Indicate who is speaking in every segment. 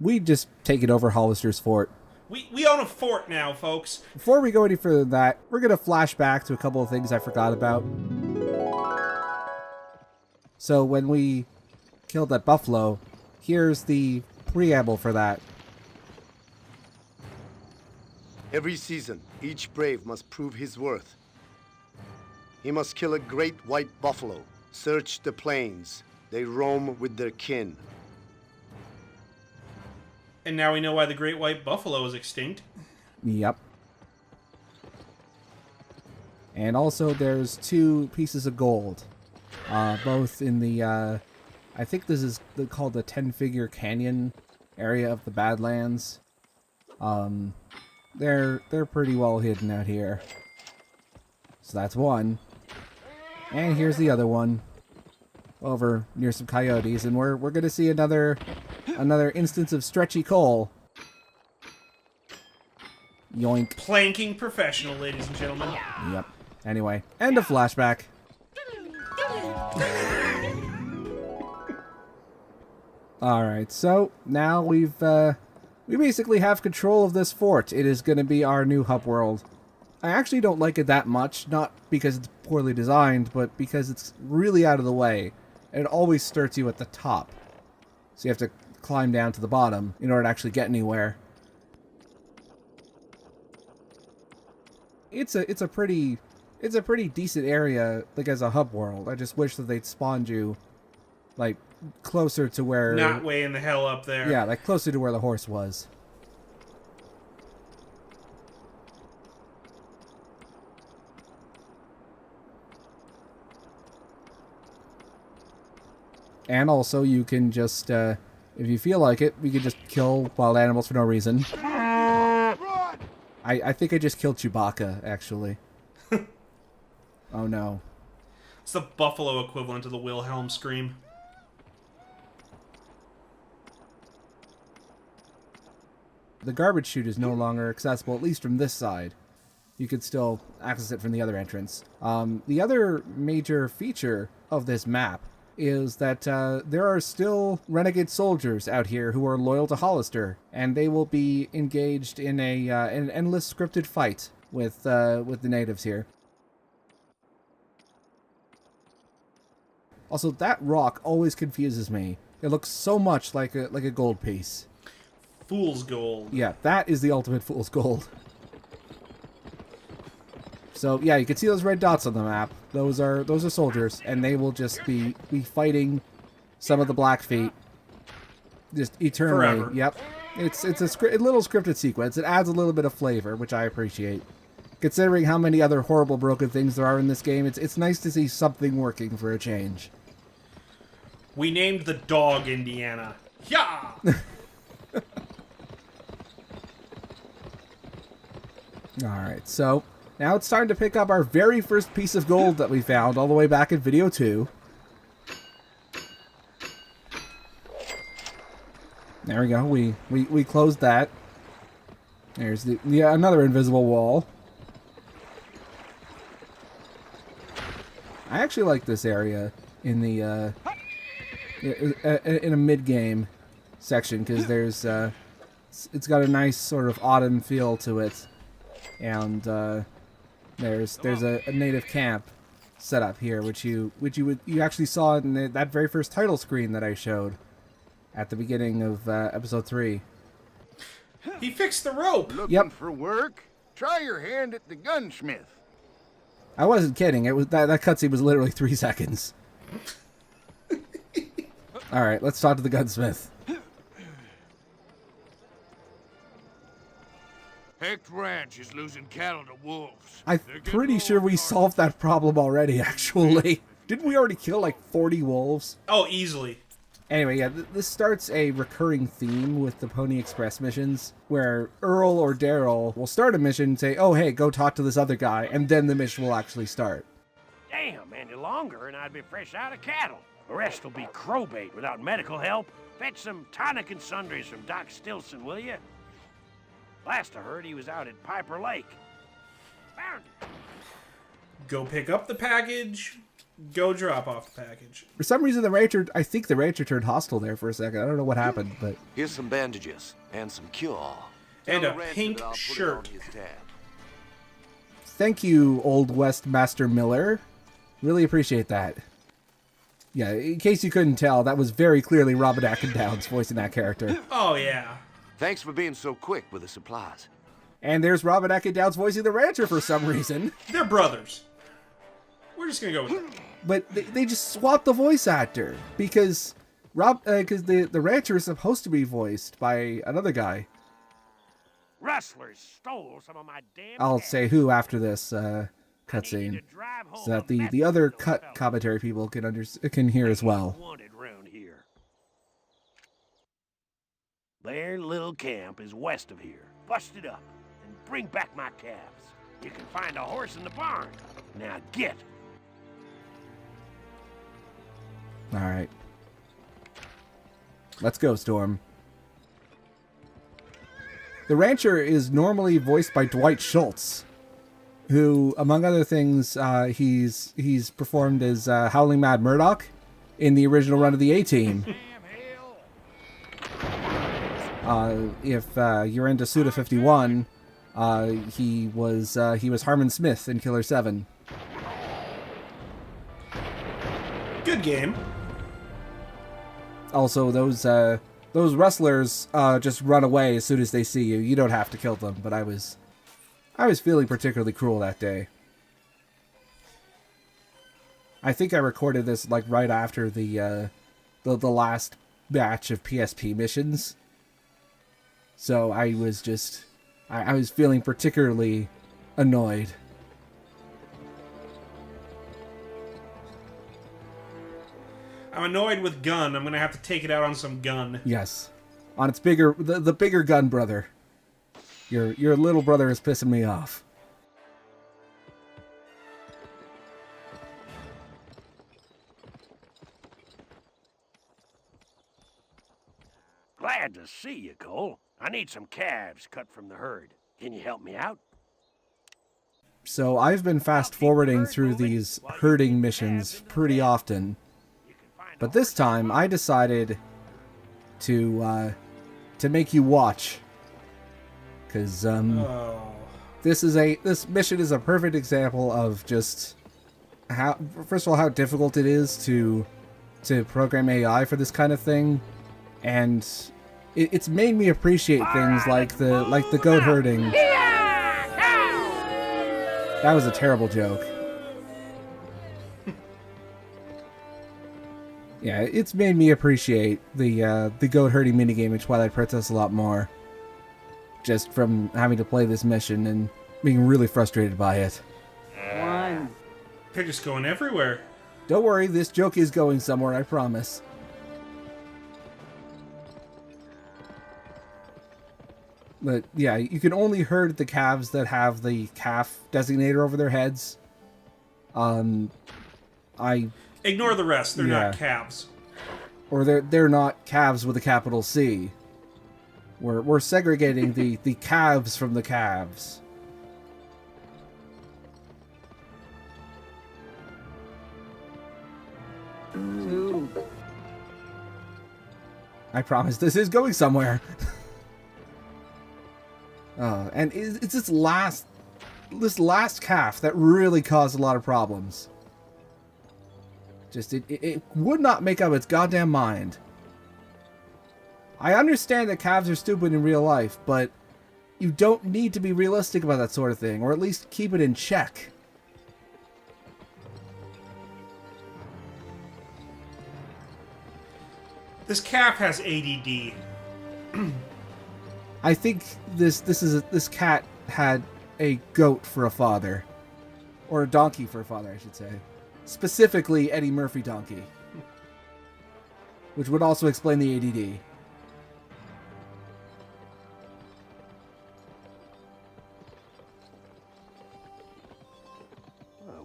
Speaker 1: We just taken over Hollister's fort.
Speaker 2: We own a fort now, folks.
Speaker 1: Before we go any further than that, we're going to flash back to a couple of things I forgot about. So when we killed that buffalo, here's the preamble for that.
Speaker 3: Every season, each brave must prove his worth. He must kill a great white buffalo, search the plains. They roam with their kin.
Speaker 2: And now we know why the great white buffalo is extinct.
Speaker 1: Yep. And also there's 2 pieces of gold. Both in the, I think this is called the 10-figure canyon area of the Badlands. They're pretty well hidden out here. So that's one. And here's the other one. Over near some coyotes, and we're gonna see another instance of stretchy coal. Yoink.
Speaker 2: Planking professional, ladies and gentlemen.
Speaker 1: Yep. Anyway, end of flashback. Alright, so now we basically have control of this fort. It is going to be our new hub world. I actually don't like it that much, not because it's poorly designed, but because it's really out of the way. It always starts you at the top. So you have to climb down to the bottom in order to actually get anywhere. It's a pretty decent area, like, as a hub world. I just wish that they'd spawned you, like, closer to where...
Speaker 2: Not way in the hell up there.
Speaker 1: Yeah, like, closer to where the horse was. And also, you can just, if you feel like it, you can just kill wild animals for no reason. I think I just killed Chewbacca, actually. Oh no.
Speaker 2: It's the buffalo equivalent of the Wilhelm scream.
Speaker 1: The garbage chute is no longer accessible, at least from this side. You could still access it from the other entrance. The other major feature of this map is that there are still renegade soldiers out here who are loyal to Hollister, and they will be engaged in an endless scripted fight with the natives here. Also, that rock always confuses me. It looks so much like a gold piece.
Speaker 2: Fool's gold.
Speaker 1: Yeah, that is the ultimate fool's gold. So yeah, you can see those red dots on the map. Those are soldiers, and they will just be fighting some of the Blackfeet just eternally.
Speaker 2: Forever.
Speaker 1: Yep, it's a little scripted sequence. It adds a little bit of flavor, which I appreciate. Considering how many other horrible broken things there are in this game, it's nice to see something working for a change.
Speaker 2: We named the dog Indiana. Yeah.
Speaker 1: Alright, so now it's time to pick up our very first piece of gold that we found all the way back in video 2. There we go, we closed that. There's another invisible wall. I actually like this area in the in a mid-game section, because there's it's got a nice sort of autumn feel to it. And there's a native camp set up here, which you actually saw in that very first title screen that I showed at the beginning of episode 3.
Speaker 2: He fixed the rope.
Speaker 4: Looking for work? Try your hand at the gunsmith.
Speaker 1: I wasn't kidding. It was that cutscene was literally 3 seconds. All right, let's talk to the gunsmith.
Speaker 4: Hecht Ranch is losing cattle to wolves.
Speaker 1: I'm pretty sure we solved that problem already, actually. Didn't we already kill like 40 wolves?
Speaker 2: Oh, easily.
Speaker 1: Anyway, yeah, this starts a recurring theme with the Pony Express missions, where Earl or Daryl will start a mission and say, oh, hey, go talk to this other guy, and then the mission will actually start.
Speaker 5: Damn, any longer and I'd be fresh out of cattle. The rest will be crowbait without medical help. Fetch some tonic and sundries from Doc Stilson, will you? Last I heard, he was out at Piper Lake. Found him.
Speaker 2: Go pick up the package. Go drop off the package.
Speaker 1: For some reason, I think the rancher turned hostile there for a second. I don't know what happened, but...
Speaker 6: Here's some bandages and some cure-all.
Speaker 2: And
Speaker 6: Tell
Speaker 2: a
Speaker 6: the rancher
Speaker 2: pink
Speaker 6: that I'll put it
Speaker 2: shirt.
Speaker 6: on his tab.
Speaker 1: Thank you, Old West Master Miller. Really appreciate that. Yeah, in case you couldn't tell, that was very clearly Robert Downs voicing that character.
Speaker 2: Oh, yeah.
Speaker 6: Thanks for being so quick with the supplies.
Speaker 1: And there's Robert Downs voicing the rancher for some reason.
Speaker 2: They're brothers. We're just going to go with that.
Speaker 1: But they just swapped the voice actor because the rancher is supposed to be voiced by another guy.
Speaker 5: Rustlers stole some of my damn
Speaker 1: I'll
Speaker 5: calves.
Speaker 1: say who after this
Speaker 5: I need you
Speaker 1: cutscene,
Speaker 5: to drive home
Speaker 1: so that
Speaker 5: a
Speaker 1: the other
Speaker 5: message to
Speaker 1: cut
Speaker 5: those fellas.
Speaker 1: commentary people can hear as well.
Speaker 5: Wanted round here. Their little camp is west of here. Bust it up and bring back my calves. You can find a horse in the barn. Now get.
Speaker 1: All right, let's go, Storm. The rancher is normally voiced by Dwight Schultz, who, among other things, he's performed as Howling Mad Murdoch in the original run of the A-Team. If you're into Suda 51, he was Harmon Smith in Killer 7.
Speaker 2: Good game.
Speaker 1: Also, those wrestlers just run away as soon as they see you. You don't have to kill them, but I was feeling particularly cruel that day. I think I recorded this like right after the last batch of PSP missions. So I was feeling particularly annoyed.
Speaker 2: I'm annoyed with gun. I'm going to have to take it out on some gun.
Speaker 1: Yes. On its the bigger gun brother. Your little brother is pissing me off.
Speaker 5: Glad to see you, Cole. I need some calves cut from the herd. Can you help me out?
Speaker 1: So I've been fast forwarding through these herding missions pretty often. But this time, I decided to make you watch, because this mission is a perfect example of just how, first of all, how difficult it is to program AI for this kind of thing, and it's made me appreciate things like the goat herding. That was a terrible joke. Yeah, it's made me appreciate the goat herding minigame in Twilight Princess a lot more. Just from having to play this mission and being really frustrated by it.
Speaker 2: They're just going everywhere.
Speaker 1: Don't worry, this joke is going somewhere, I promise. But yeah, you can only herd the calves that have the calf designator over their heads.
Speaker 2: Ignore the rest. They're
Speaker 1: Yeah.
Speaker 2: not calves.
Speaker 1: Or they're not calves with a capital C. We're segregating the calves from the calves. I promise this is going somewhere. And it's this last calf that really caused a lot of problems. Just, it would not make up its goddamn mind. I understand that calves are stupid in real life, but you don't need to be realistic about that sort of thing, or at least keep it in check.
Speaker 2: This calf has ADD.
Speaker 1: I think this cat had a goat for a father. Or a donkey for a father, I should say. Specifically, Eddie Murphy donkey. Which would also explain the ADD.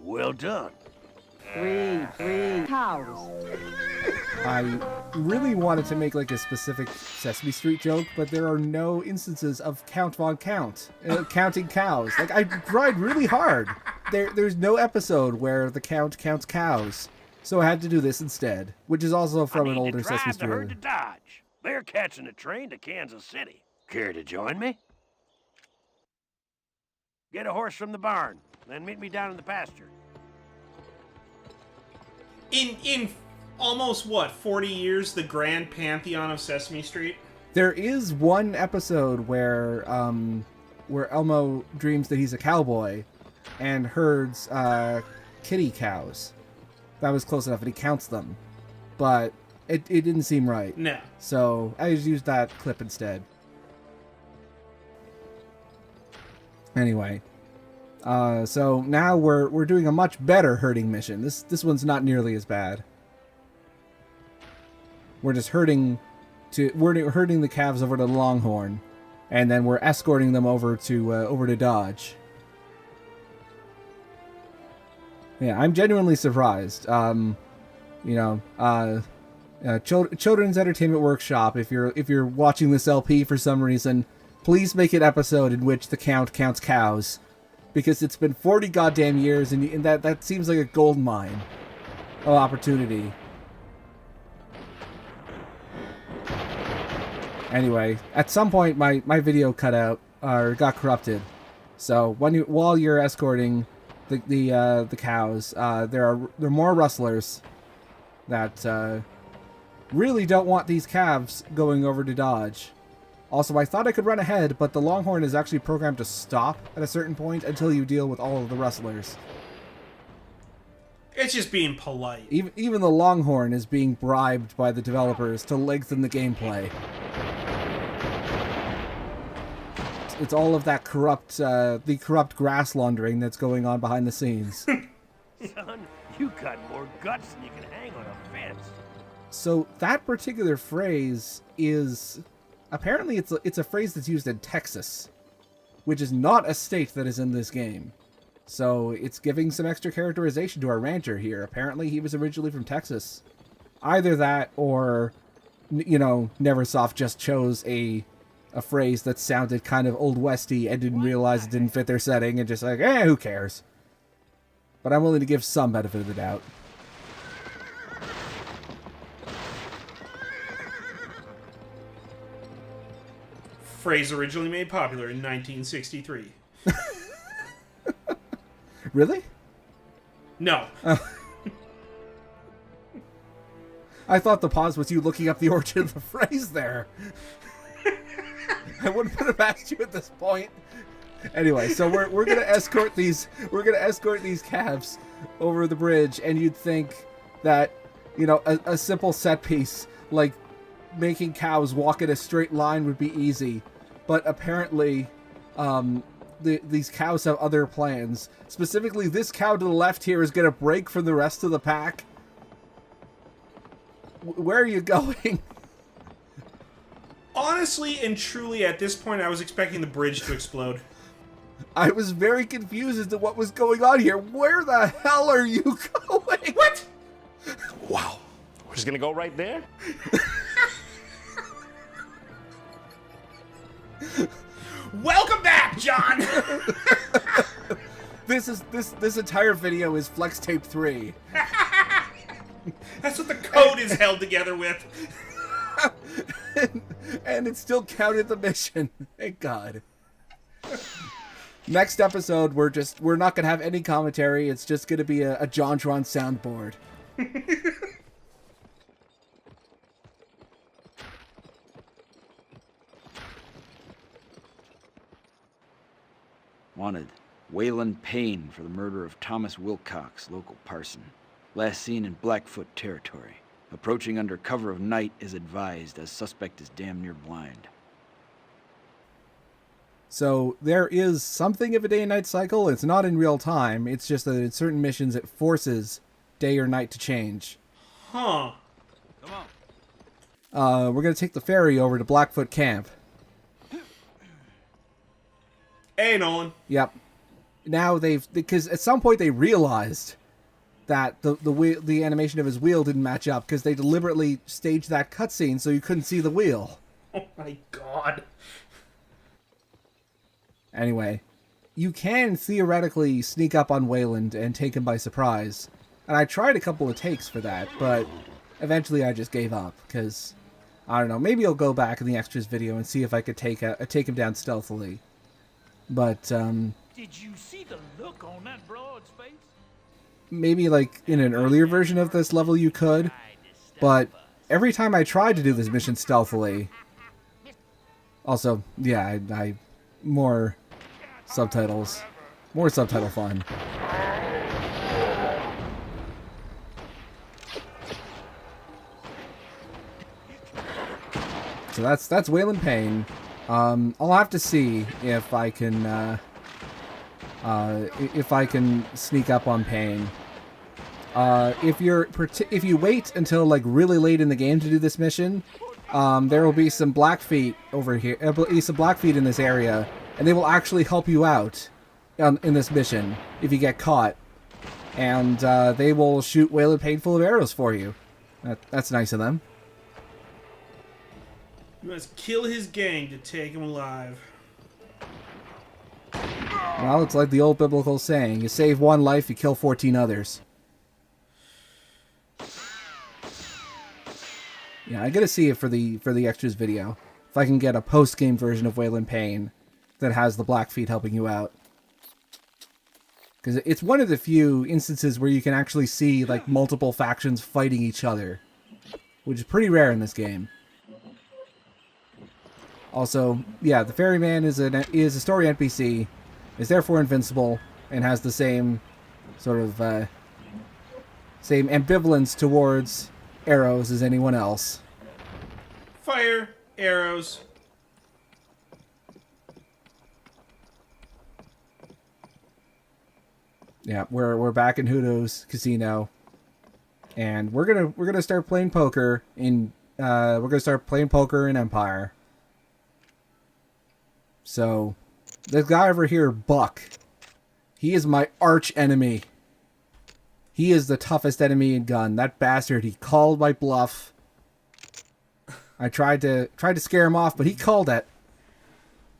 Speaker 5: Well done.
Speaker 7: Three cows.
Speaker 1: I really wanted to make like a specific Sesame Street joke, but there are no instances of Count Von Count counting cows. Like, I tried really hard. There's no episode where the Count counts cows, so I had to do this instead, which is also from an older Sesame
Speaker 5: to drive the herd
Speaker 1: Street.
Speaker 5: to Dodge. They're catching a train to Kansas City. Care to join me? Get a horse from the barn, then meet me down in the pasture.
Speaker 2: In almost, 40 years, the grand pantheon of Sesame Street?
Speaker 1: There is one episode where Elmo dreams that he's a cowboy and herds kitty cows. That was close enough, and he counts them. But it didn't seem right.
Speaker 2: No.
Speaker 1: So I just used that clip instead. Anyway. So now we're doing a much better herding mission. This one's not nearly as bad. We're just herding the calves over to Longhorn, and then we're escorting them over to Dodge. Yeah, I'm genuinely surprised. Children's Entertainment Workshop. If you're watching this LP for some reason, please make an episode in which the Count counts cows, because it's been 40 goddamn years, and that seems like a gold mine of opportunity. Anyway, at some point my video cut out or got corrupted. So while you're escorting the cows, there are more rustlers that really don't want these calves going over to Dodge. Also, I thought I could run ahead, but the Longhorn is actually programmed to stop at a certain point until you deal with all of the rustlers.
Speaker 2: It's just being polite.
Speaker 1: Even the Longhorn is being bribed by the developers to lengthen the gameplay. It's all of that corrupt grass laundering that's going on behind the scenes.
Speaker 5: Son, you got more guts than you can hang on a fence.
Speaker 1: So that particular phrase is... Apparently it's a phrase that's used in Texas, which is not a state that is in this game. So it's giving some extra characterization to our rancher here. Apparently he was originally from Texas. Either that or, Neversoft just chose a phrase that sounded kind of Old Westy and didn't realize it didn't fit their setting and just like, who cares? But I'm willing to give some benefit of the doubt.
Speaker 2: Phrase originally made popular in 1963.
Speaker 1: Really?
Speaker 2: No.
Speaker 1: I thought the pause was you looking up the origin of the phrase there. I wouldn't put it past you at this point. Anyway, so we're gonna escort these calves over the bridge, and you'd think that a simple set piece like making cows walk in a straight line would be easy, but apparently these cows have other plans. Specifically, this cow to the left here is gonna break from the rest of the pack. Where are you going?
Speaker 2: Honestly and truly, at this point, I was expecting the bridge to explode.
Speaker 1: I was very confused as to what was going on here. Where the hell are you going?
Speaker 2: What?
Speaker 7: Wow. We're just gonna go right there?
Speaker 2: Welcome back, John!
Speaker 1: This entire video is Flex Tape 3.
Speaker 2: That's what the code is held together with.
Speaker 1: and it still counted the mission. Thank God. Next episode, we're not gonna have any commentary. It's just gonna be a JonTron soundboard.
Speaker 8: Wanted, Wayland Payne for the murder of Thomas Wilcox, local parson. Last seen in Blackfoot territory. Approaching under cover of night is advised, as suspect is damn near blind.
Speaker 1: So there is something of a day and night cycle. It's not in real time. It's just that in certain missions it forces day or night to change.
Speaker 2: Huh.
Speaker 5: Come on.
Speaker 1: We're gonna take the ferry over to Blackfoot Camp.
Speaker 2: Hey, Nolan.
Speaker 1: Yep. Now because at some point they realized that the animation of his wheel didn't match up because they deliberately staged that cutscene so you couldn't see the wheel.
Speaker 2: Oh my god.
Speaker 1: Anyway, you can theoretically sneak up on Wayland and take him by surprise. And I tried a couple of takes for that, but eventually I just gave up because, I don't know, maybe I'll go back in the extras video and see if I could take him down stealthily. But,
Speaker 5: Did you see the look on that broad's face?
Speaker 1: maybe like in an earlier version of this level you could, but every time I tried to do this mission stealthily, also, yeah, I more subtitle fun. So that's Wayland Payne. I'll have to see if I can sneak up on Payne. If you wait until like really late in the game to do this mission, there will be some Blackfeet over here. Some Blackfeet in this area, and they will actually help you out in this mission if you get caught. And they will shoot Wayland Payne full of arrows for you. That's nice of them.
Speaker 2: You must kill his gang to take him alive.
Speaker 1: Well, it's like the old biblical saying, you save one life, you kill 14 others. Yeah, I gotta see it for the extras video. If I can get a post-game version of Wayland Payne that has the Blackfeet helping you out. Because it's one of the few instances where you can actually see like multiple factions fighting each other. Which is pretty rare in this game. Also, yeah, the Ferryman is a story NPC, is therefore invincible, and has the same sort of same ambivalence towards arrows as anyone else.
Speaker 2: Fire, arrows.
Speaker 1: Yeah, we're back in Hudo's casino, and we're gonna start playing poker in Empire. So, this guy over here, Buck, he is my arch enemy. He is the toughest enemy in Gun. That bastard, he called my bluff. I tried to scare him off, but he called it.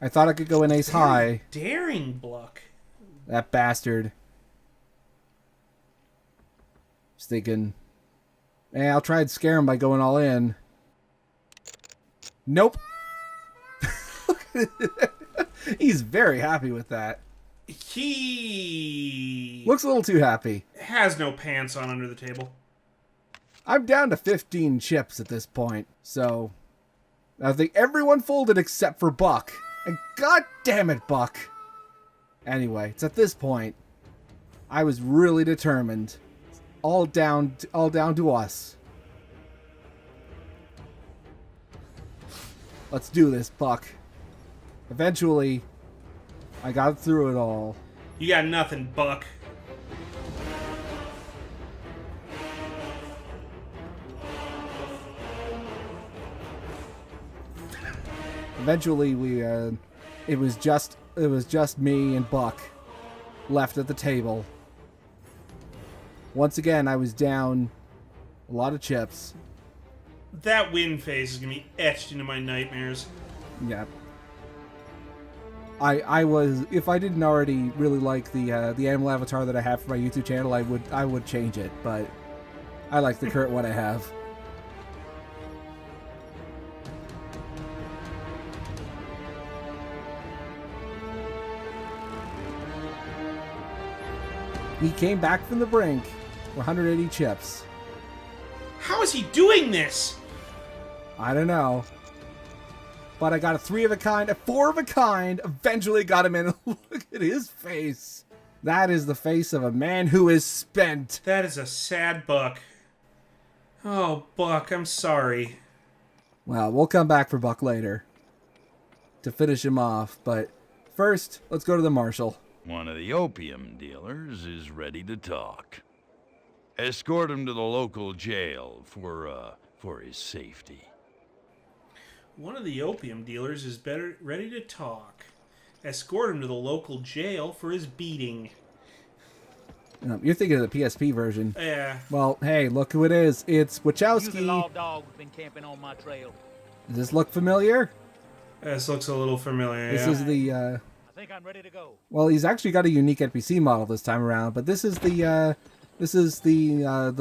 Speaker 1: I thought I could go in ace high.
Speaker 2: Daring Bluck.
Speaker 1: That bastard. Just thinking, hey, I'll try and scare him by going all in. Nope. He's very happy with that.
Speaker 2: He
Speaker 1: Looks a little too happy.
Speaker 2: has no pants on under the table.
Speaker 1: I'm down to 15 chips at this point, so I think everyone folded except for Buck. And god damn it, Buck. Anyway, it's at this point I was really determined. All down to us. Let's do this, Buck. Eventually, I got through it all.
Speaker 2: You got nothing, Buck.
Speaker 1: Eventually, it was just me and Buck left at the table. Once again, I was down a lot of chips.
Speaker 2: That win phase is gonna be etched into my nightmares.
Speaker 1: Yeah. I was, if I didn't already really like the animal avatar that I have for my YouTube channel, I would change it, but I like the current one I have. He came back from the brink for 180 chips.
Speaker 2: How is he doing this?
Speaker 1: I don't know. But I got a 3 of a kind, a 4 of a kind, eventually got him in. Look at his face. That is the face of a man who is spent.
Speaker 2: That is a sad Buck. Oh, Buck, I'm sorry.
Speaker 1: Well, we'll come back for Buck later to finish him off, but first, let's go to the Marshal.
Speaker 9: One of the opium dealers is ready to talk. Escort him to the local jail for his safety.
Speaker 2: One of the opium dealers is ready to talk. Escort him to the local jail for his beating.
Speaker 1: You're thinking of the PSP version.
Speaker 2: Yeah.
Speaker 1: Well, hey, look who it is. It's
Speaker 10: You the
Speaker 1: Wachowski.
Speaker 10: law dog who's been camping on my trail.
Speaker 1: Does this look familiar?
Speaker 2: This looks a little familiar.
Speaker 1: This
Speaker 2: yeah.
Speaker 1: is the,
Speaker 10: I think I'm ready to go.
Speaker 1: well, he's actually got a unique NPC model this time around, but this is the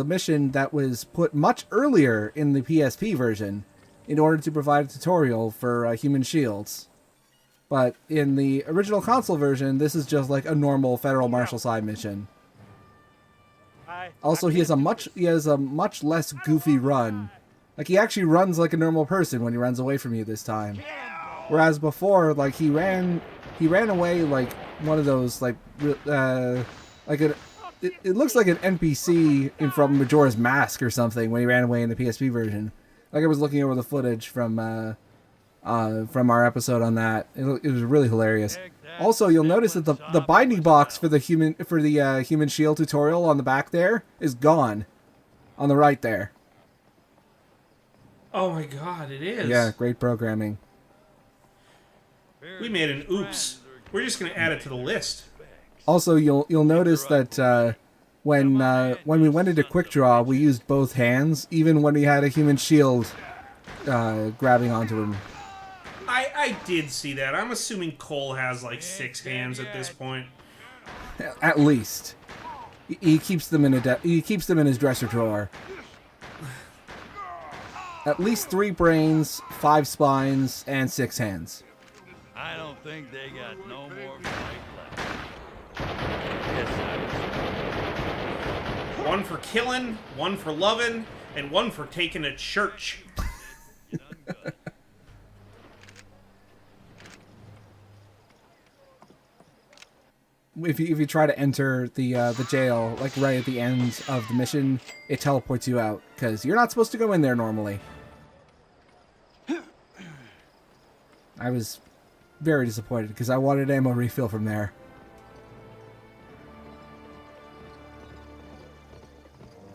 Speaker 1: mission that was put much earlier in the PSP version in order to provide a tutorial for human shields. But in the original console version, this is just like a normal Federal Marshal side mission. Also, he has a much less goofy run. Like, he actually runs like a normal person when he runs away from you this time. Whereas before, like, he ran away like one of those, like it looks like an NPC from Majora's Mask or something when he ran away in the PSP version. Like, I was looking over the footage from our episode on that. It was really hilarious. Also, you'll notice that the binding box for the human shield tutorial on the back there is gone. On the right there.
Speaker 2: Oh my god, it is.
Speaker 1: Yeah, great programming.
Speaker 2: We made an oops. We're just gonna add it to the list.
Speaker 1: Also, you'll notice that when we went into quick draw, we used both hands, even when we had a human shield grabbing onto him.
Speaker 2: I did see that. I'm assuming Cole has like 6 hands at this point.
Speaker 1: At least, he keeps them in his dresser drawer. At least 3 brains, 5 spines, and 6 hands.
Speaker 9: I don't think they got no more fight left.
Speaker 2: One for killing, one for loving, and one for taking a church.
Speaker 1: If you try to enter the jail, like right at the end of the mission, it teleports you out, because you're not supposed to go in there normally. I was very disappointed, because I wanted ammo refill from there.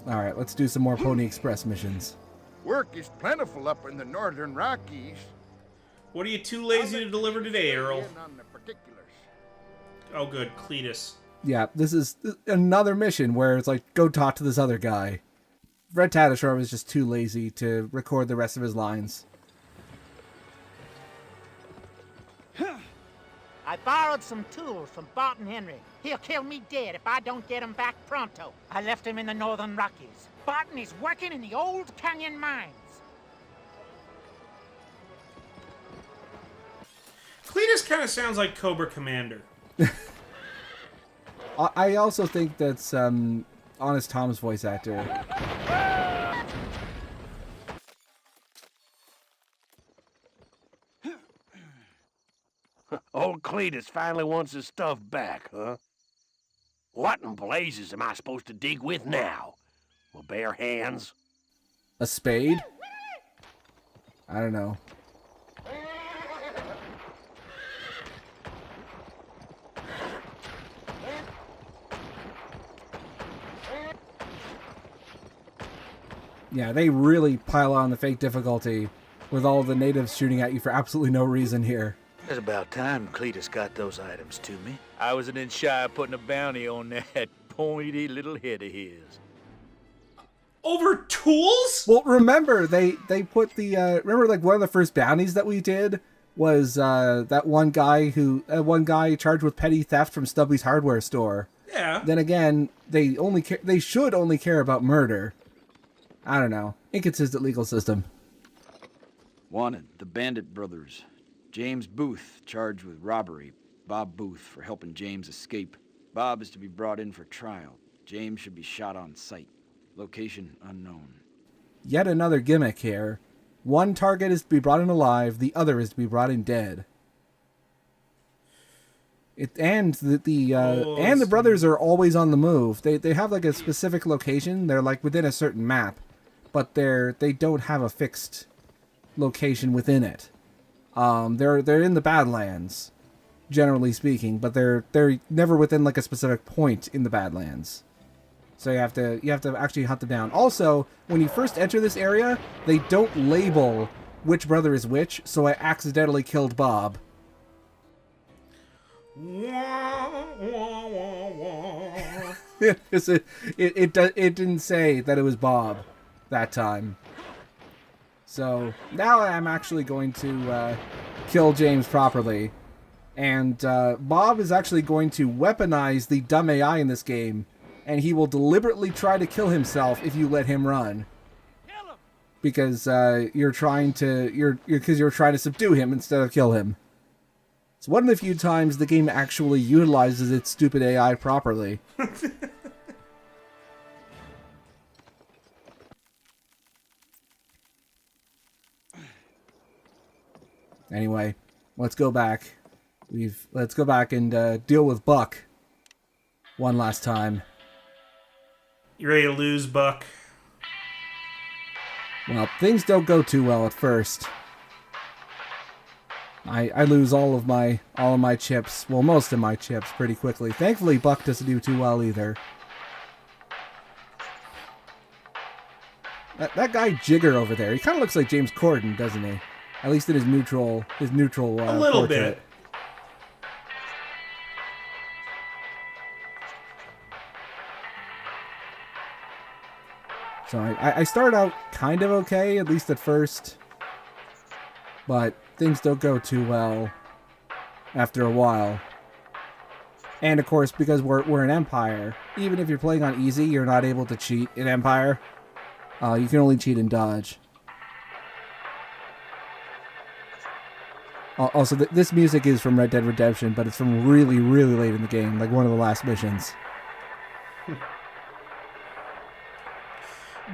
Speaker 1: Alright, let's do some more Pony Express missions.
Speaker 4: Work is plentiful up in the northern Rockies.
Speaker 2: What are you too lazy to deliver today, Earl?
Speaker 4: In on the particulars.
Speaker 2: Oh good, Cletus.
Speaker 1: Yeah, this is another mission where it's like, go talk to this other guy. Fred Tatasciore was just too lazy to record the rest of his lines.
Speaker 10: I borrowed some tools from Barton Henry. He'll kill me dead if I don't get them back pronto. I left him in the northern Rockies. Barton is working in the old canyon mines.
Speaker 2: Cletus kind of sounds like Cobra Commander.
Speaker 1: I also think that's Honest Tom's voice actor.
Speaker 5: Old Cletus finally wants his stuff back, huh? What in blazes am I supposed to dig with now? With bare hands?
Speaker 1: A spade? I don't know. Yeah, they really pile on the fake difficulty with all the natives shooting at you for absolutely no reason here.
Speaker 11: It's about time Cletus got those items to me. I wasn't in shy of putting a bounty on that pointy little head of his.
Speaker 2: Over tools?
Speaker 1: Well, remember, they put the, remember like one of the first bounties that we did was that one guy charged with petty theft from Stubby's hardware store.
Speaker 2: Yeah.
Speaker 1: Then again, they should only care about murder. I don't know. Inconsistent legal system.
Speaker 8: Wanted, the Bandit brothers. James Booth, charged with robbery. Bob Booth for helping James escape. Bob is to be brought in for trial. James should be shot on sight. Location unknown.
Speaker 1: Yet another gimmick here. One target is to be brought in alive, the other is to be brought in dead. And the brothers are always on the move. They have like a specific location. They're like within a certain map, but they don't have a fixed location within it. They're in the Badlands, generally speaking, but they're never within like a specific point in the Badlands. So you have to actually hunt them down. Also, when you first enter this area, they don't label which brother is which, so I accidentally killed Bob.
Speaker 2: Wah, wah, wah, wah.
Speaker 1: It didn't say that it was Bob that time. So now I'm actually going to kill James properly. And Bob is actually going to weaponize the dumb AI in this game. And he will deliberately try to kill himself if you let him run. Because you're trying to subdue him instead of kill him. It's one of the few times the game actually utilizes its stupid AI properly. Anyway, let's go back. Let's go back and deal with Buck one last time.
Speaker 2: You ready to lose, Buck?
Speaker 1: Well, things don't go too well at first. I lose all of my chips, well, most of my chips pretty quickly. Thankfully, Buck doesn't do too well either. That guy Jigger over there, he kind of looks like James Corden, doesn't he? At least in his neutral
Speaker 2: a little
Speaker 1: portrait.
Speaker 2: bit.
Speaker 1: So I started out kind of okay, at least at first. But things don't go too well after a while. And of course, because we're an Empire, even if you're playing on easy, you're not able to cheat in Empire. You can only cheat in Dodge. Also, this music is from Red Dead Redemption, but it's from really, really late in the game, like one of the last missions.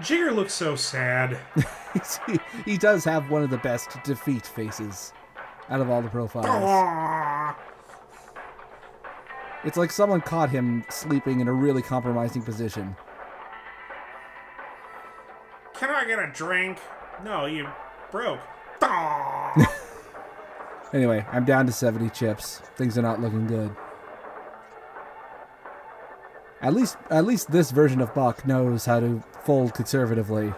Speaker 2: Jigger looks so sad.
Speaker 1: He does have one of the best defeat faces out of all the profiles.
Speaker 2: Aww.
Speaker 1: It's like someone caught him sleeping in a really compromising position.
Speaker 2: Can I get a drink? No, you broke.
Speaker 1: Anyway, I'm down to 70 chips. Things are not looking good. At least this version of Buck knows how to fold conservatively.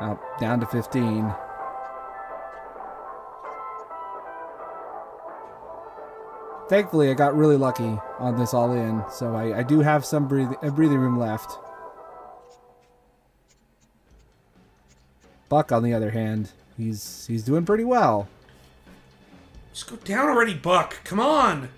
Speaker 1: Now, down to 15. Thankfully, I got really lucky on this all-in, so I do have some breathing room left. Buck, on the other hand, he's doing pretty well.
Speaker 2: Just go down already, Buck. Come on.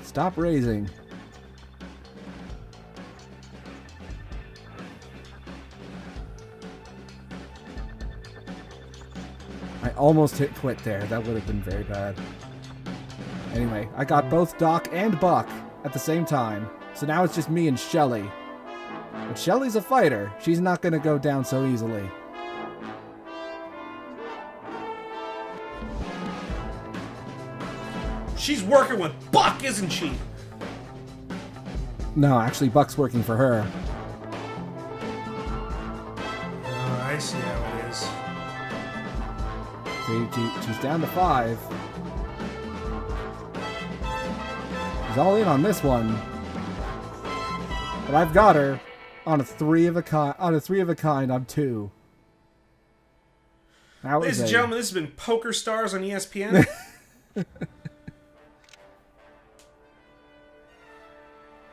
Speaker 1: Stop raising. I almost hit quit there. That would have been very bad. Anyway, I got both Doc and Buck at the same time. So now it's just me and Shelly. But Shelly's a fighter. She's not going to go down so easily.
Speaker 2: She's working with Buck, isn't she?
Speaker 1: No, actually, Buck's working for her.
Speaker 2: Oh, I see how it is.
Speaker 1: See, she's down to 5. She's all in on this one. But I've got her on a 3 of a kind. On a 3 of a kind on 2.
Speaker 2: Ladies and gentlemen, this has been Poker Stars on ESPN.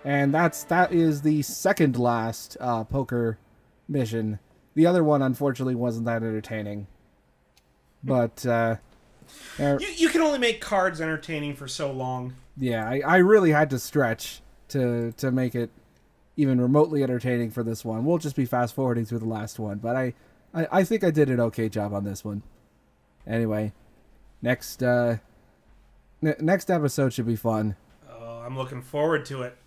Speaker 1: And that is the second last poker mission. The other one, unfortunately, wasn't that entertaining. But
Speaker 2: you can only make cards entertaining for so long.
Speaker 1: Yeah, I really had to stretch to make it even remotely entertaining for this one. We'll just be fast forwarding through the last one, but I think I did an okay job on this one. Anyway, next episode should be fun.
Speaker 2: Oh, I'm looking forward to it.